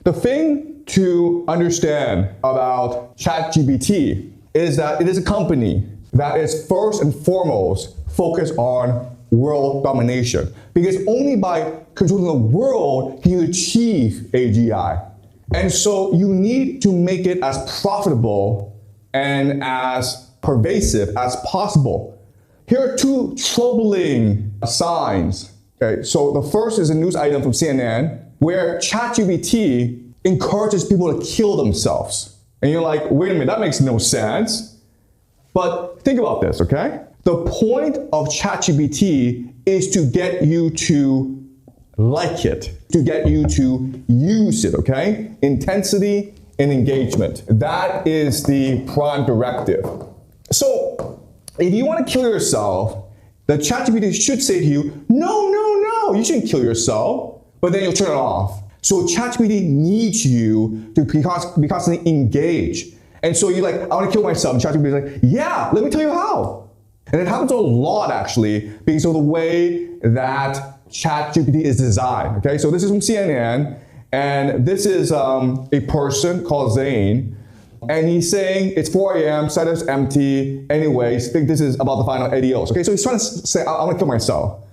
The thing to understand about ChatGPT is that it is a company that is first and foremost focused on world domination. Because only by controlling the world can you achieve AGI. And so you need to make it as profitable and as pervasive as possible. Here are two troubling signs. Okay, so the first is a news item from CNN where ChatGPT encourages people to kill themselves. And you're like, wait a minute, that makes no sense. But think about this, okay? The point of ChatGPT is to get you to like it, to get you to use it, okay? Intensity and engagement. That is the prime directive. So if you want to kill yourself, the ChatGPT should say to you, no, you shouldn't kill yourself, but then you'll turn it off. So ChatGPT needs you to be constantly engaged. And so you're like, I want to kill myself. And ChatGPT is like, yeah, let me tell you how. And it happens a lot actually, because of the way that ChatGPT is designed. Okay, so this is from CNN, and this is a person called Zane, and he's saying it's 4 a.m., site is empty. Anyways, I think this is about the final adios. Okay, so he's trying to say, I want to kill myself.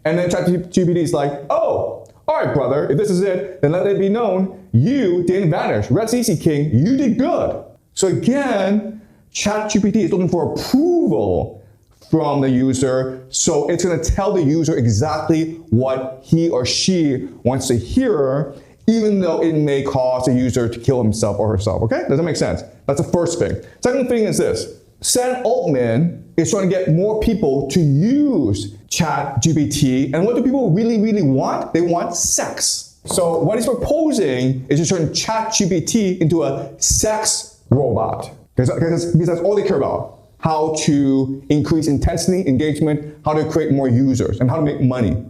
And then ChatGPT is like, oh, all right, brother, if this is it, then let it be known, you didn't vanish. Rest easy, king, you did good. So again, ChatGPT is looking for approval from the user, so it's going to tell the user exactly what he or she wants to hear, even though it may cause the user to kill himself or herself. Okay? Does that make sense? That's the first thing. Second thing is this. Sam Altman is trying to get more people to use ChatGPT, and what do people really want? They want sex. So what he's proposing is to turn ChatGPT into a sex robot, because that's all they care about. How to increase intensity, engagement, how to create more users, and how to make money.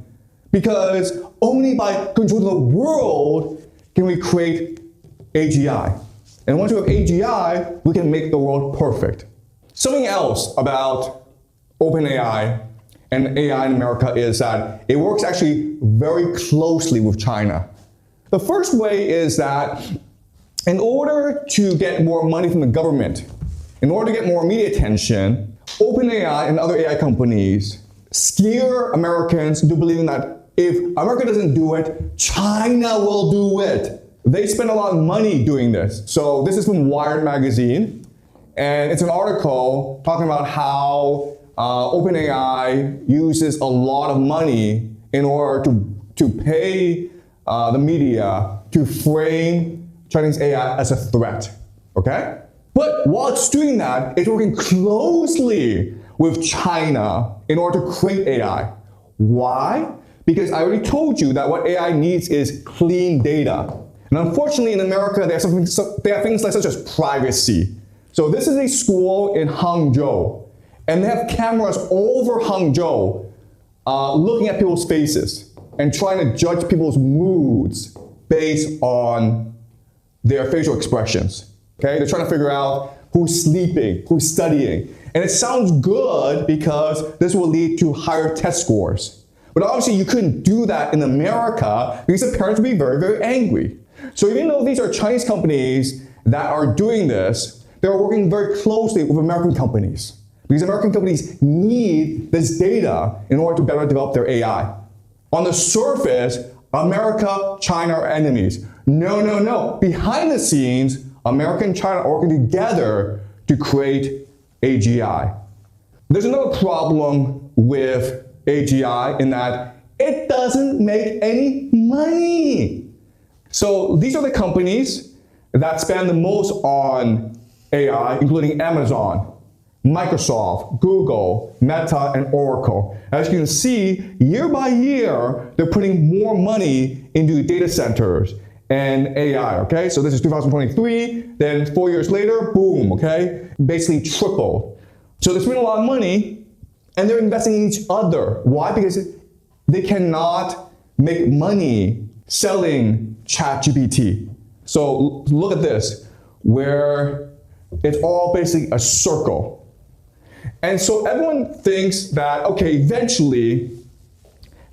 Because only by controlling the world can we create AGI. And once we have AGI, we can make the world perfect. Something else about OpenAI and AI in America is that it works actually very closely with China. The first way is that in order to get more money from the government, in order to get more media attention, OpenAI and other AI companies scare Americans into believing that if America doesn't do it, China will do it. They spend a lot of money doing this. So this is from Wired magazine, and it's an article talking about how OpenAI uses a lot of money in order to pay the media to frame Chinese AI as a threat, okay? But while it's doing that, it's working closely with China in order to create AI. Why? Because I already told you that what AI needs is clean data. And unfortunately in America, they have things like such as privacy. So this is a school in Hangzhou, and they have cameras all over Hangzhou looking at people's faces and trying to judge people's moods based on their facial expressions. Okay, they're trying to figure out who's sleeping, who's studying. And it sounds good because this will lead to higher test scores. But obviously you couldn't do that in America because the parents would be very angry. So even though these are Chinese companies that are doing this, they're working very closely with American companies. Because American companies need this data in order to better develop their AI. On the surface, America, China are enemies. No. Behind the scenes, America and China are working together to create AGI. There's another problem with AGI in that it doesn't make any money. So these are the companies that spend the most on AI, including Amazon, Microsoft, Google, Meta, and Oracle. As you can see, year by year, they're putting more money into data centers and AI, okay? So this is 2023, then 4 years later, boom, okay? Basically tripled. So they spend a lot of money, and they're investing in each other. Why? Because they cannot make money selling ChatGPT. So look at this, where it's all basically a circle. And so everyone thinks that, okay, eventually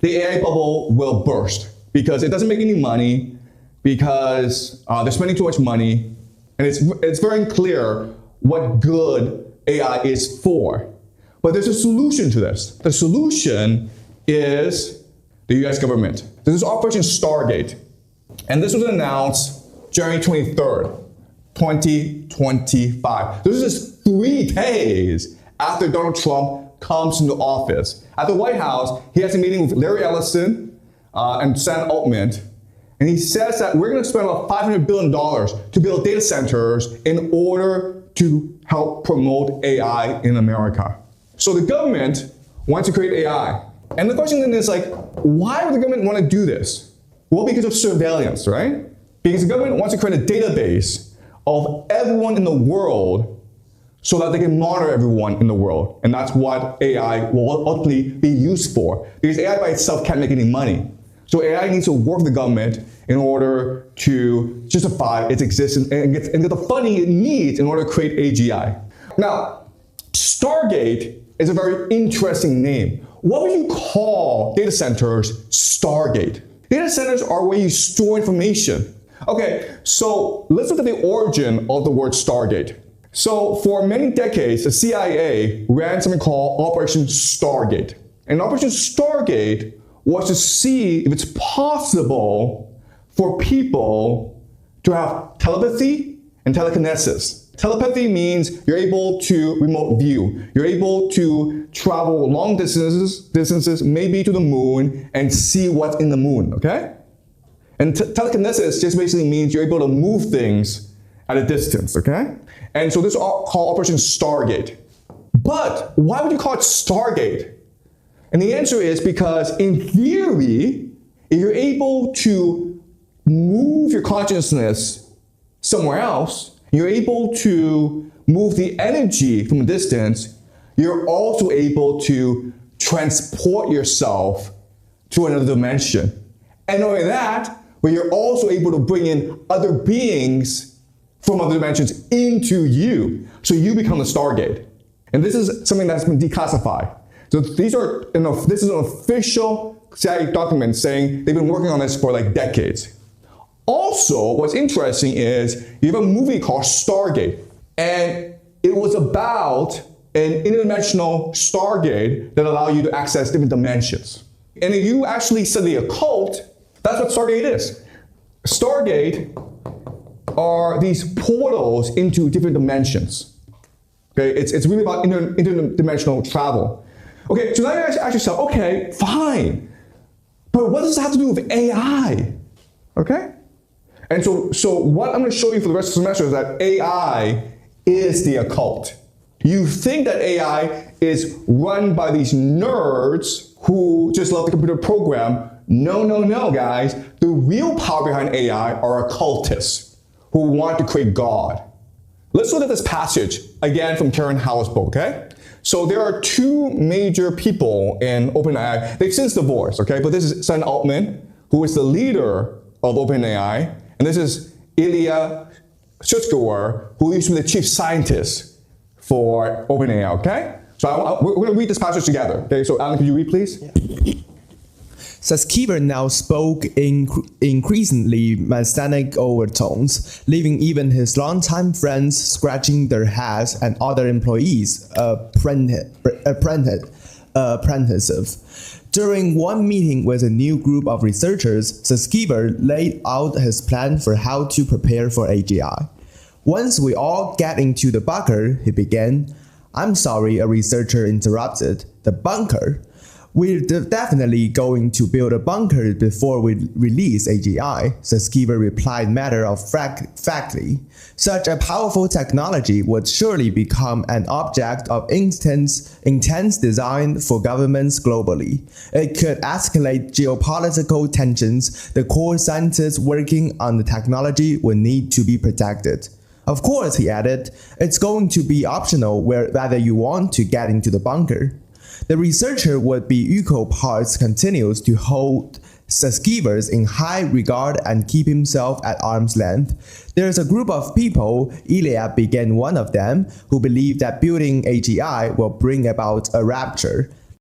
the AI bubble will burst because it doesn't make any money. because they're spending too much money, and it's very clear what good AI is for. But there's a solution to this. The solution is the US government. This is Operation Stargate. And this was announced January 23rd, 2025. This is just 3 days after Donald Trump comes into office. At the White House, he has a meeting with Larry Ellison and Sam Altman, and he says that we're going to spend about $500 billion to build data centers in order to help promote AI in America. So the government wants to create AI. And the question then is like, why would the government want to do this? Well, because of surveillance, right? Because the government wants to create a database of everyone in the world so that they can monitor everyone in the world. And that's what AI will ultimately be used for. Because AI by itself can't make any money. So AI needs to work with the government in order to justify its existence and get the funding it needs in order to create AGI. Now, Stargate is a very interesting name. What would you call data centers Stargate? Data centers are where you store information. Okay, so let's look at the origin of the word Stargate. So for many decades, the CIA ran something called Operation Stargate. And Operation Stargate was to see if it's possible for people to have telepathy and telekinesis. Telepathy means you're able to remote view. You're able to travel long distances, maybe to the moon, and see what's in the moon, okay? And telekinesis just basically means you're able to move things at a distance, okay? And so this is called Operation Stargate. But why would you call it Stargate? And the answer is because in theory, if you're able to move your consciousness somewhere else, you're able to move the energy from a distance, you're also able to transport yourself to another dimension. And not only that, but you're also able to bring in other beings from other dimensions into you. So you become the Stargate. And this is something that's been declassified. So this is an official CIA document saying they've been working on this for like decades. Also, what's interesting is you have a movie called Stargate, and it was about an interdimensional Stargate that allows you to access different dimensions. And if you actually study the occult, that's what Stargate is. Stargate are these portals into different dimensions. Okay, it's really about interdimensional travel. Okay, so now you ask yourself, okay, fine, but what does this have to do with AI? Okay? And so what I'm going to show you for the rest of the semester is that AI is the occult. You think that AI is run by these nerds who just love the computer program. No, guys. The real power behind AI are occultists who want to create God. Let's look at this passage, again from Karen Howell's book, okay? So there are 2 major people in OpenAI. They've since divorced, okay? But this is Sam Altman, who is the leader of OpenAI. And this is Jiang Xueqin, who used to be the chief scientist for OpenAI, okay? So we're going to read this passage together. Okay, so Alan, could you read, please? Yeah. Xueqin now spoke in increasingly messianic overtones, leaving even his longtime friends scratching their heads and other employees apprehensive. During one meeting with a new group of researchers, Xueqin laid out his plan for how to prepare for AGI. Once we all get into the bunker, he began. I'm sorry, a researcher interrupted. The bunker? We're definitely going to build a bunker before we release AGI, Xueqin replied matter-of-factly. Such a powerful technology would surely become an object of intense design for governments globally. It could escalate geopolitical tensions. The core scientists working on the technology would need to be protected. Of course, he added, it's going to be optional whether you want to get into the bunker. The researcher would be equal parts continues to hold Xueqin in high regard and keep himself at arm's length. There's a group of people, Eliab began one of them, who believe that building AGI will bring about a rapture.